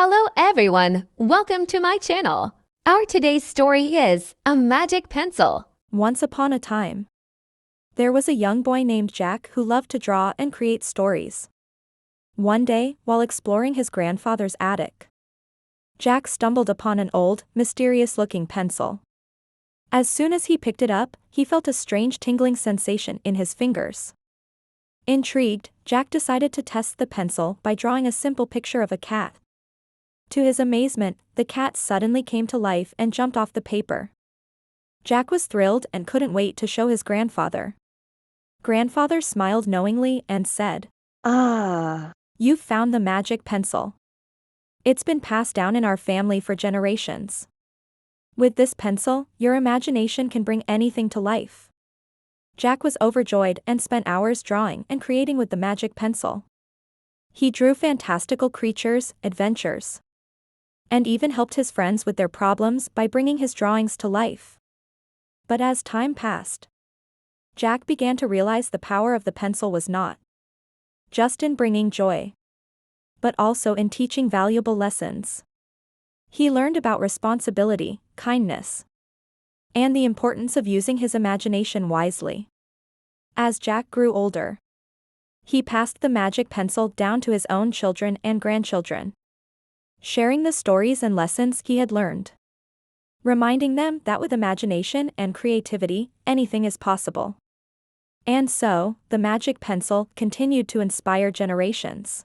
Hello everyone, welcome to my channel. Our today's story is A Magic Pencil. Once upon a time, there was a young boy named Jack who loved to draw and create stories. One day, while exploring his grandfather's attic, Jack stumbled upon an old, mysterious-looking pencil. As soon as he picked it up, he felt a strange tingling sensation in his fingers. Intrigued, Jack decided to test the pencil by drawing a simple picture of a cat. To his amazement, the cat suddenly came to life and jumped off the paper. Jack was thrilled and couldn't wait to show his grandfather. Grandfather smiled knowingly and said, "Ah, you've found the magic pencil. It's been passed down in our family for generations. With this pencil, your imagination can bring anything to life." Jack was overjoyed and spent hours drawing and creating with the magic pencil. He drew fantastical creatures, adventures, and even helped his friends with their problems by bringing his drawings to life. But as time passed, Jack began to realize the power of the pencil was not just in bringing joy, but also in teaching valuable lessons. He learned about responsibility, kindness, and the importance of using his imagination wisely. As Jack grew older, he passed the magic pencil down to his own children and grandchildren, sharing the stories and lessons he had learned, reminding them that with imagination and creativity, anything is possible. And so, the magic pencil continued to inspire generations.